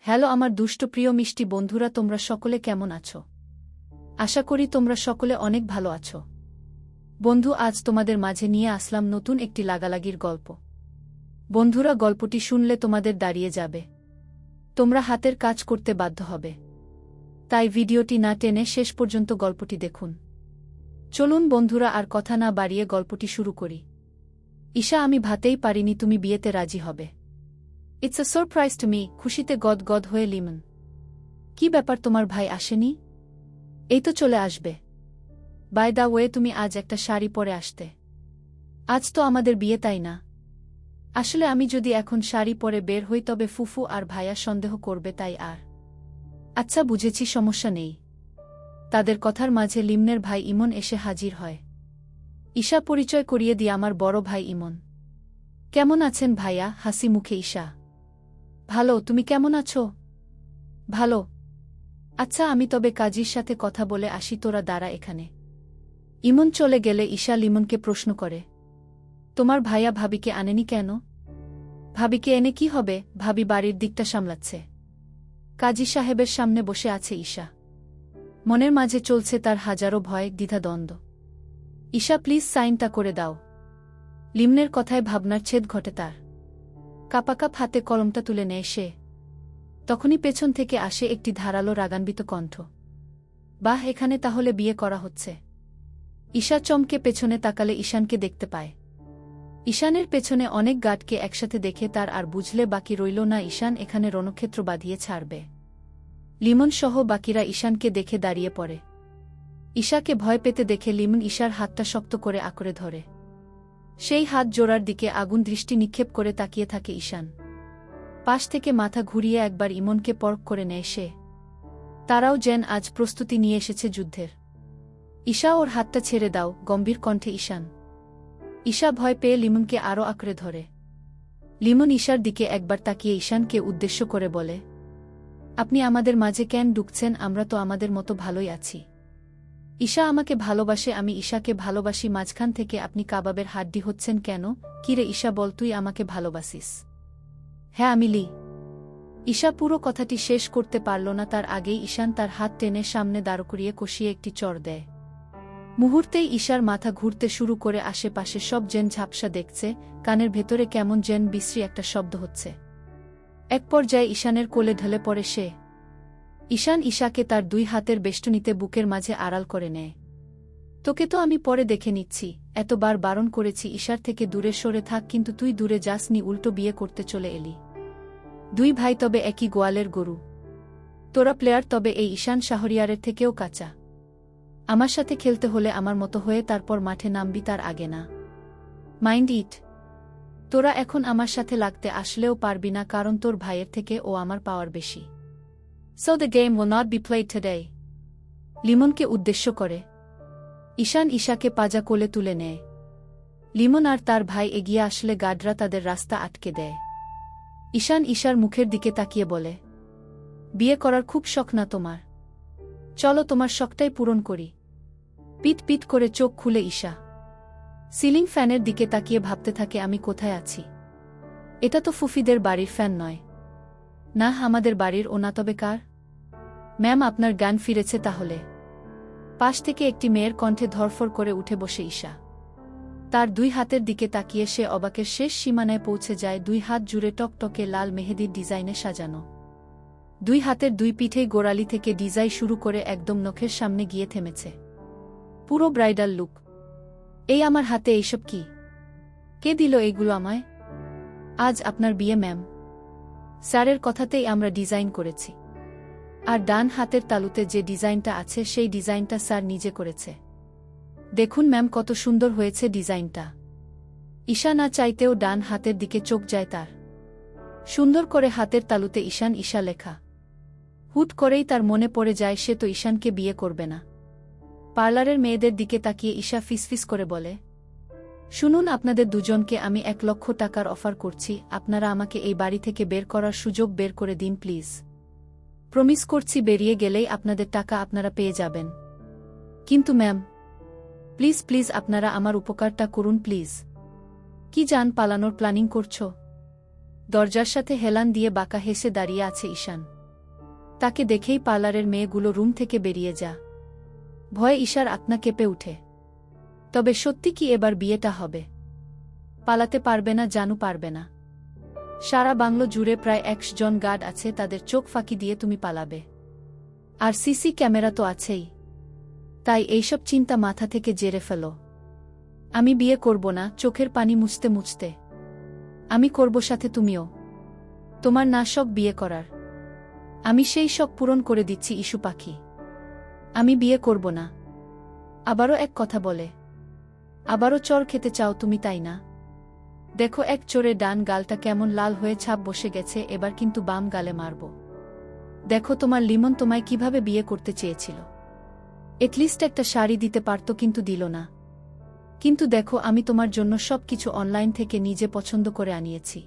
Hello আমার দুষ্ট প্রিয় মিষ্টি বন্ধুরা, তোমরা সকলে কেমন আছো? আশা করি তোমরা সকলে অনেক ভালো আছো। বন্ধু, আজ তোমাদের মাঝে নিয়ে আসলাম নতুন একটি লাগালাগির গল্প। বন্ধুরা, গল্পটি শুনলে তোমাদের দাঁড়িয়ে যাবে, তোমরা হাতের কাজ করতে বাধ্য হবে। তাই ভিডিওটি না টেনে শেষ পর্যন্ত গল্পটি দেখুন। চলুন বন্ধুরা, আর কথা না বাড়িয়ে গল্পটি শুরু করি। ঈশা, আমি ভাবতেই পারিনি তুমি বিয়েতে রাজি হবে। It's a surprise to me. খুশিতে গদগদ হয়ে লিমন। কি ব্যাপার, তোমার ভাই আসেনি? এই তো চলে আসবে। বাই দ্য ওয়ে, তুমি আজ একটা শাড়ি পরে আসতে। আজ তো আমাদের বিয়ে, তাই না? আসলে আমি যদি এখন শাড়ি পরে বের হই তবে ফুফু আর ভাইয়া সন্দেহ করবে, তাই আর। আচ্ছা বুঝেছি, সমস্যা নেই। তাদের কথার মাঝে লিমনের ভাই ইমন এসে হাজির হয়। ঈশা পরিচয় করিয়ে দিয়ে আমার বড় ভাই ইমন। কেমন আছেন ভাইয়া? হাসি মুখে ঈশা। ভালো, তুমি কেমন আছো? ভালো। আচ্ছা, আমি তবে কাজীর সাথে কথা বলে আসি, তোরা দাঁড়া এখানে। ইমন চলে গেলে ঈশা লিমনকে প্রশ্ন করে, তোমার ভাইয়া ভাবিকে আনেনি কেন? ভাবিকে এনে কি হবে? ভাবি বাড়ির দিকটা সামলাচ্ছে। কাজী সাহেবের সামনে বসে আছে ঈশা। মনের মাঝে চলছে তার হাজারো ভয়, দ্বিধাদ্বন্দ্ব। ঈশা, প্লিজ সাইনটা করে দাও। লিমনের কথায় ভাবনার ছেদ ঘটে তার। কাপাকাপ হাতে কলমটা তুলে নেয় সে। তখনই পেছন থেকে আসে একটি ধারালো রাগান্বিত কণ্ঠ। বাহ, এখানে তাহলে বিয়ে করা হচ্ছে। ঈশা চমকে পেছনে তাকালে ঈশানকে দেখতে পায়। ঈশানের পেছনে অনেক গার্ডকে একসাথে দেখে তার আর বুঝলে বাকি রইল না ঈশান এখানে রণক্ষেত্র বাঁধিয়ে ছাড়বে। লিমন সহ বাকিরা ঈশানকে দেখে দাঁড়িয়ে পড়ে। ঈশাকে ভয় পেতে দেখে লিমন ঈশার হাতটা শক্ত করে আঁকড়ে ধরে। সেই হাত জোড়ার দিকে আগুন দৃষ্টি নিক্ষেপ করে তাকিয়ে থাকে ঈশান। পাশ থেকে মাথা ঘুরিয়ে একবার ইমনকে পরখ করে নেয় সে। তারাও যেন আজ প্রস্তুতি নিয়ে এসেছে যুদ্ধের। ঈশা, ওর হাতটা ছেড়ে দাও, গম্ভীর কণ্ঠে ঈশান। ঈশা ভয় পেয়ে লিমনকে আরও আঁকড়ে ধরে। লিমন ঈশার দিকে একবার তাকিয়ে ঈশানকে উদ্দেশ্য করে বলে, আপনি আমাদের মাঝে কেন ঢুকছেন? আমরা তো আমাদের মতো ভালোই আছি। ঈশা আমাকে ভালোবাসে, আমি ঈশাকে ভালোবাসি, মাঝখান থেকে আপনি কাবাবের হাড্ডি হচ্ছেন কেন? কিরে ঈশা, বল তুই আমাকে ভালোবাসিস? হ্যাঁ, আমি লি। ঈশা পুরো কথাটি শেষ করতে পারল না, তার আগেই ঈশান তার হাত টেনে সামনে দাঁড় করিয়ে কষিয়ে একটি চড় দেয়। মুহূর্তেই ঈশার মাথা ঘুরতে শুরু করে, আশেপাশে সব যেন ঝাপসা দেখছে, কানের ভেতরে কেমন যেন বিশ্রী একটা শব্দ হচ্ছে। এক পর্যায়ে ঈশানের কোলে ঢলে পড়ে সে। ঈশান ঈশাকে তার দুই হাতের বেষ্টনীতে বুকের মাঝে আড়াল করে নেয়। তোকে তো আমি পরে দেখে নিচ্ছি, এতবার বারণ করেছি ঈশার থেকে দূরে সরে থাক, কিন্তু তুই দূরে যাসনি, উল্টো বিয়ে করতে চলে এলি। দুই ভাই তবে একই গোয়ালের গরু। তোরা প্লেয়ার, তবে এই ঈশান শাহরিয়ারের থেকেও কাঁচা। আমার সাথে খেলতে হলে আমার মতো হয়ে তারপর মাঠে নামবি, তার আগে না। Mind it. তোরা এখন আমার সাথে লাগতে আসলেও পারবি না, কারণ তোর ভাইয়ের থেকে ও আমার পাওয়ার বেশি। So the game will not be played today. লিমনকে উদ্দেশ্য করে ঈশান ঈশাকে পাজা কোলে তুলে নেয়। লিমন আর তার ভাই এগিয়ে আসলে গার্ডরা তাদের রাস্তা আটকে দেয়। ঈশান ঈশার মুখের দিকে তাকিয়ে বলে, বিয়ে করার খুব শখ না তোমার? চলো তোমার শখটাই পূরণ করি। পিট পিট করে চোখ খুলে ঈশা সিলিং ফ্যানের দিকে তাকিয়ে ভাবতে থাকে, আমি কোথায় আছি? এটা তো ফুফিদের বাড়ির ফ্যান নয়। না, আমাদের বাড়ির। ও না, তবে কার? ম্যাম, আপনার জ্ঞান ফিরেছে তাহলে? পাশ থেকে একটি মেয়ের কণ্ঠে ধরফর করে উঠে বসে ঈশা। তার দুই হাতের দিকে তাকিয়ে সে অবাকের শেষ সীমানায় পৌঁছে যায়। দুই হাত জুড়ে টকটকে লাল মেহেদির ডিজাইনে সাজানো। দুই হাতের দুই পিঠেই গোড়ালি থেকে ডিজাইন শুরু করে একদম নখের সামনে গিয়ে থেমেছে। পুরো ব্রাইডাল লুক। এই আমার হাতে এইসব কি? কে দিল এইগুলো আমায়? আজ আপনার বিয়ে ম্যাম। স্যারের কথাতেই আমরা ডিজাইন করেছি। আর ডান হাতের তালুতে যে ডিজাইনটা আছে সেই ডিজাইনটা স্যার নিজে করেছে। দেখুন ম্যাম, কত সুন্দর হয়েছে ডিজাইনটা। ঈশা না চাইতেও ডান হাতের দিকে চোখ যায় তার। সুন্দর করে হাতের তালুতে ঈশান ঈশা লেখা। হুট করেই তার মনে পড়ে যায় সে তো ঈশানকে বিয়ে করবে না। পার্লারের মেয়েদের দিকে তাকিয়ে ঈশা ফিসফিস করে বলে, শুনুন, আপনাদের দুজনকে আমি 1,00,000 টাকার অফার করছি। আপনারা আমাকে এই বাড়ি থেকে বের করার সুযোগ বের করে দিন প্লিজ। প্রমিস করছি, বেরিয়ে গেলেই আপনাদের টাকা আপনারা পেয়ে যাবেন। কিন্তু ম্যাম, প্লিজ প্লিজ, আপনারা আমার উপকারটা করুন প্লিজ। কি জান পালানোর প্ল্যানিং করছো? দরজার সাথে হেলান দিয়ে বাঁকা হেসে দাঁড়িয়ে আছে ঈশান। তাকে দেখেই পার্লারের মেয়েগুলো রুম থেকে বেরিয়ে যা। ভয়ে ঈশার আত্মা কেঁপে উঠে। তবে সত্যি কি এবার বিয়েটা হবে? পালাতে পারবে না, জানু পারবে না। সারা বাংলো জুড়ে প্রায় 100 জন গার্ড আছে, তাদের চোখ ফাঁকি দিয়ে তুমি পালাবে। আর সিসি ক্যামেরা তো আছেই। তাই এইসব চিন্তা মাথা থেকে জেরে ফেলো। আমি বিয়ে করব না, চোখের পানি মুছতে মুছতে। আমি করব সাথে তুমিও। তোমার না শখ বিয়ে করার? আমি সেই শখ পূরণ করে দিচ্ছি ইস্যু পাখি। আমি বিয়ে করব না। আবারও এক কথা বলে। আবারও চর খেতে চাও তুমি, তাই না? দেখো এক চোরে ডান গালটা কেমন লাল হয়ে ছাপ বসে গেছে, এবার কিন্তু বাম গালে মারব। দেখো তোমার লিমন তোমায় কিভাবে বিয়ে করতে চেয়েছিল। এটলিস্ট একটা শাড়ি দিতে পারত, কিন্তু দিল না। কিন্তু দেখো আমি তোমার জন্য সব কিছু অনলাইন থেকে নিজে পছন্দ করে আনিয়েছি।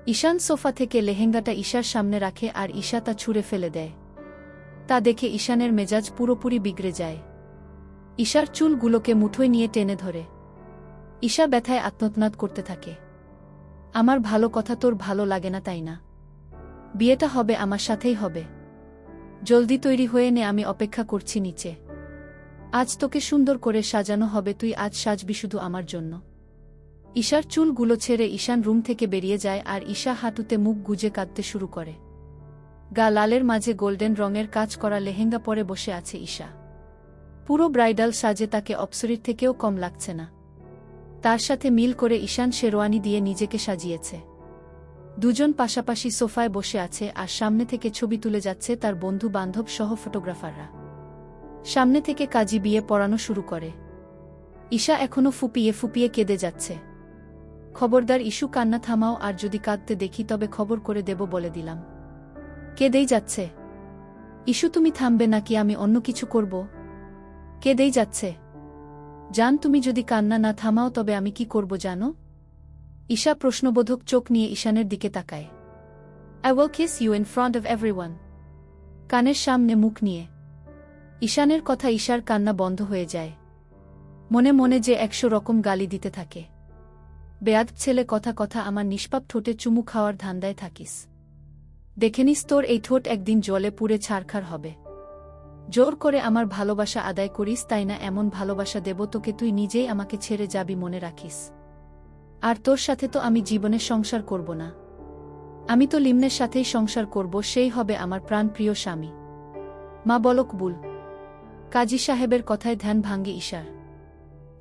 ঈশান সোফা থেকে লেহেঙ্গাটা ঈশার সামনে রাখে আর ঈশা তা ছুঁড়ে ফেলে দেয়। তা দেখে ঈশানের মেজাজ পুরোপুরি বিগড়ে যায়। ঈশার চুলগুলোকে মুঠোয় নিয়ে টেনে ধরে। ঈশা ব্যথায় আত্মনাদ করতে থাকে। আমার ভালো কথা তোর ভালো লাগে না, তাই না? বিয়েটা হবে আমার সাথেই হবে। জলদি তৈরি হয়ে নে, আমি অপেক্ষা করছি নিচে। আজ তোকে সুন্দর করে সাজানো হবে, তুই আজ সাজবি শুধু আমার জন্য। ঈশার চুলগুলো ছেড়ে ঈশান রুম থেকে বেরিয়ে যায় আর ঈশা হাঁটুতে মুখ গুজে কাঁদতে শুরু করে। গা লালের মাঝে গোল্ডেন রঙের কাজ করা লেহেঙ্গা পরে বসে আছে ঈশা। পুরো ব্রাইডাল সাজে তাকে অপ্সরির থেকেও কম লাগছে না। তার সাথে মিল করে ঈশান শেরওয়ানি দিয়ে নিজেকে সাজিয়েছে। দুজন পাশাপাশি সোফায় বসে আছে আর সামনে থেকে ছবি তুলে যাচ্ছে তার বন্ধু বান্ধব সহ ফটোগ্রাফাররা। সামনে থেকে কাজী বিয়ে পড়ানো শুরু করে। ঈশা এখনো ফুপিয়ে ফুপিয়ে কেঁদে যাচ্ছে। খবরদার ইস্যু, কান্না থামাও, আর যদি কাঁদতে দেখি তবে খবর করে দেব বলে দিলাম। কেঁদেই যাচ্ছে। ইস্যু তুমি থামবে নাকি আমি অন্য কিছু করব? কেঁদেই যাচ্ছে। জান তুমি যদি কান্না না থামাও তবে আমি কি করব জানো? ঈশা প্রশ্নবোধক চোখ নিয়ে ঈশানের দিকে তাকায়। I will kiss you in front of everyone. কানের সামনে মুখ নিয়ে। ঈশানের কথা ঈশার কান্না বন্ধ হয়ে যায়। মনে মনে যে 100 রকম গালি দিতে থাকে। বেয়াদ ছেলে, কথা কথা আমার নিষ্পাপ ঠোঁটে চুমু খাওয়ার ধান্দায় থাকিস। দেখে নিস তোর এই ঠোঁট একদিন জলে পুড়ে ছারখার হবে। জোর করে আমার ভালোবাসা আদায় করিস, তাই না? এমন ভালোবাসা দেব তোকে তুই নিজেই আমাকে ছেড়ে যাবি, মনে রাখিস। আর তোর সাথে তো আমি জীবনে সংসার করব না। আমি তো লিমনের সাথেই সংসার করব, সেই হবে আমার প্রাণপ্রিয় স্বামী। মা বলক বুল। কাজী সাহেবের কথায় ধ্যান ভাঙ্গে ঈশার।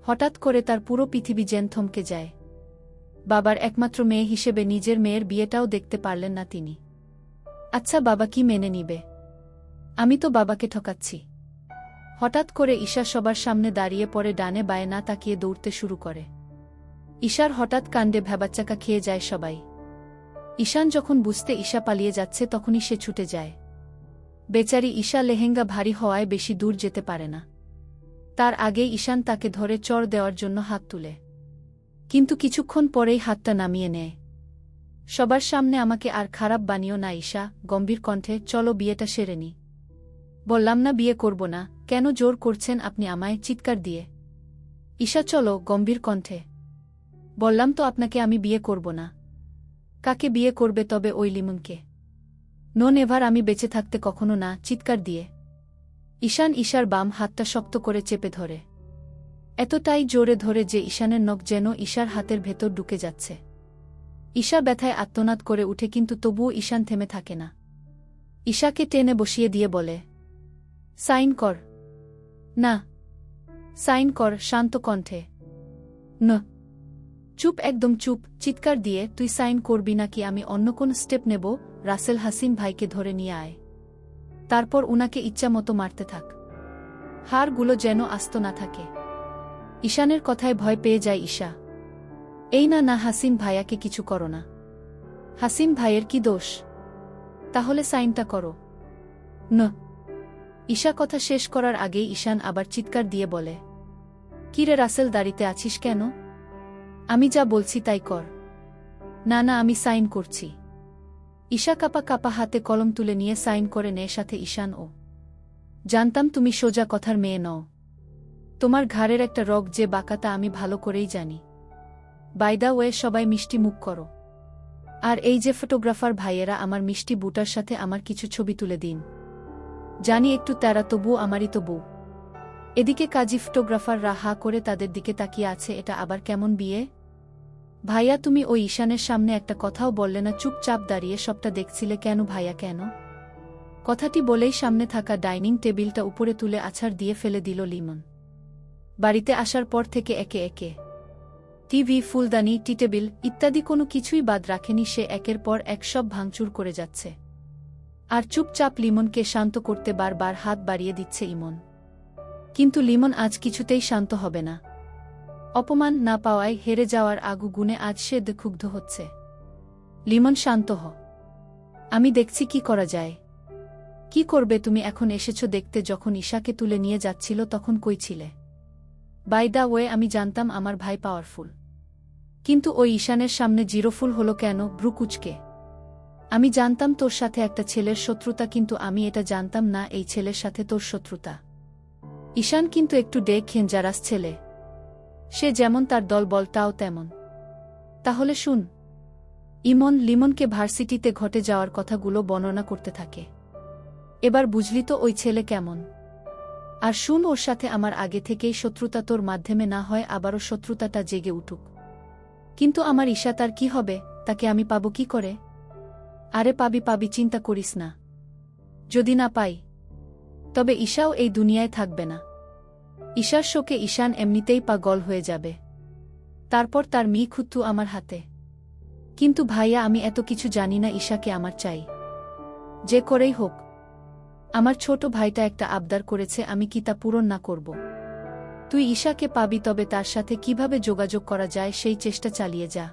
হঠাৎ করে তার পুরো পৃথিবী যেন থমকে যায়। বাবার একমাত্র মেয়ে হিসেবে নিজের মেয়ের বিয়েটাও দেখতে পারলেন না তিনি। আচ্ছা বাবা কি মেনে নিবে? আমি তো বাবাকে ঠকাচ্ছি। হঠাৎ করে ঈশা সবার সামনে দাঁড়িয়ে পড়ে, ডানে বায়ে না তাকিয়ে দৌড়তে শুরু করে। ঈশার হঠাৎ কাণ্ডে ভ্যাবাচ্চাকা খেয়ে যায় সবাই। ঈশান যখন বুঝতে ঈশা পালিয়ে যাচ্ছে তখনই সে ছুটে যায়। বেচারি ঈশা লেহেঙ্গা ভারী হওয়ায় বেশি দূর যেতে পারে না। তার আগেই ঈশান তাকে ধরে চড় দেওয়ার জন্য হাত তুলে, কিন্তু কিছুক্ষণ পরেই হাতটা নামিয়ে নেয়। সবার সামনে আমাকে আর খারাপ বানিও না ঈশা, গম্ভীর কণ্ঠে। চলো বিয়েটা সেরে নি। বললাম না বিয়ে করব না, কেন জোর করছেন আপনি আমায়? চিৎকার দিয়ে। ঈশা চলো, গম্ভীর কণ্ঠে। বললাম তো আপনাকে আমি বিয়ে করব না। কাকে বিয়ে করবে তবে? ওই লিমনকে। নো নেভার, আমি বেঁচে থাকতে কখনো না। চিৎকার দিয়ে ঈশান ঈশার বাম হাতটা শক্ত করে চেপে ধরে। এতটাই জোরে ধরে যে ঈশানের নখ যেন ঈশার হাতের ভেতর ঢুকে যাচ্ছে। ঈশা ব্যথায় আত্মনাদ করে উঠে, কিন্তু তবুও ঈশান থেমে থাকে না। ঈশাকে টেনে বসিয়ে দিয়ে বলে, সাইন কর। না। সাইন কর, শান্ত কণ্ঠে। ন। চুপ, একদম চুপ। চিৎকার দিয়ে, তুই সাইন করবি নাকি আমি অন্য কোন স্টেপ নেব? রাসেল হাসিন ভাইকে ধরে নিয়ে আয়। তারপর উনাকে ইচ্ছামতো মারতে থাক। হাড়গুলো যেন আস্ত না থাকে। ঈশানের কথায় ভয় পেয়ে যায় ঈশা। এই না না, হাসিন ভাইয়াকে কিছু করো না। হাসিন ভাইয়ের কি দোষ? তাহলে সাইনটা করো। ন। ঈশা কথা শেষ করার আগেই ঈশান আবার চিৎকার দিয়ে বলে, কিরে রাসেল, দাঁড়িতে আছিস কেন? আমি যা বলছি তাই কর। না না, আমি সাইন করছি। ঈশা কাপা কাপা হাতে কলম তুলে নিয়ে সাইন করে নেয়, সাথে ঈশান ও। জানতাম তুমি সোজা কথার মেয়ে নও। তোমার ঘাড়ের একটা রগ যে বাঁকা তা আমি ভালো করেই জানি। বাই দ্য ওয়ে, সবাই মিষ্টি মুখ করো। আর এই যে ফটোগ্রাফার ভাইয়েরা আমার মিষ্টি বুটার সাথে আমার কিছু ছবি তুলে দিন। জানি একটু তেরা, তবু আমারই তো বউ। এদিকে কাজী ফটোগ্রাফাররা হা করে তাদের দিকে তাকিয়ে আছে। এটা আবার কেমন বিয়ে? ভাইয়া, তুমি ওই ঈশানের সামনে একটা কথাও বললে না, চুপচাপ দাঁড়িয়ে সবটা দেখছিলে কেন ভাইয়া, কেন? কথাটি বলেই সামনে থাকা ডাইনিং টেবিলটা উপরে তুলে আছাড় দিয়ে ফেলে দিল লিমন। বাড়িতে আসার পর থেকে একে একে টিভি, ফুলদানি, টি টেবিল ইত্যাদি কোনো কিছুই বাদ রাখেনি সে। একের পর এক সব ভাঙচুর করে যাচ্ছে। আর চুপচাপ লিমনকে শান্ত করতে বারবার হাত বাড়িয়ে দিচ্ছে ইমন। কিন্তু লিমন আজ কিছুতেই শান্ত হবে না। অপমান না পাওয়ায় হেরে যাওয়ার আগু গুণে আজ সে ক্ষুব্ধ হচ্ছে। লিমন, শান্ত হ। আমি দেখছি কি করা যায়। কি করবে তুমি? এখন এসেছো দেখতে, যখন ঈশাকে তুলে নিয়ে যাচ্ছিল তখন কই ছিলে? বাই দ্য ওয়ে, আমি জানতাম আমার ভাই পাওয়ারফুল, কিন্তু ওই ঈশানের সামনে জিরোফুল হলো কেন? ব্রু কুচকে। আমি জানতাম তোর সাথে একটা ছেলের শত্রুতা, কিন্তু আমি এটা জানতাম না এই ছেলের সাথে তোর শত্রুতা। ঈশান কিন্তু একটু ডেঞ্জারাস ছেলে। সে যেমন তার দলবলটাও তেমন। তাহলে শুন। ইমন লিমনকে ভার্সিটিতে ঘটে যাওয়ার কথাগুলো বর্ণনা করতে থাকে। এবার বুঝলি তো ওই ছেলে কেমন। আর শুন, ওর সাথে আমার আগে থেকেই শত্রুতা, তোর মাধ্যমে না হয় আবারও শত্রুতাটা জেগে উঠুক। কিন্তু আমার ঈশা, তার কি হবে? তাকে আমি পাবো কি করে? আরে পাবি, চিন্তা করিস না। যদি না পাই, তবে ঈশাও এই দুনিয়ায় থাকবে না। ঈশার শোকে ঈশান এমনিতেই পাগল হয়ে যাবে। তারপর তার খুত্তু আমার হাতে। কিন্তু ভাইয়া, আমি এত কিছু জানি না। ঈশাকে আমার চাই, যে করেই হোক। আমার ছোট ভাইটা একটা আবদার করেছে, আমি কি তা পূরণ না করব? তুই ঈশাকে পাবি, তবে তার সাথে কিভাবে যোগাযোগ করা যায় সেই চেষ্টা চালিয়ে যা।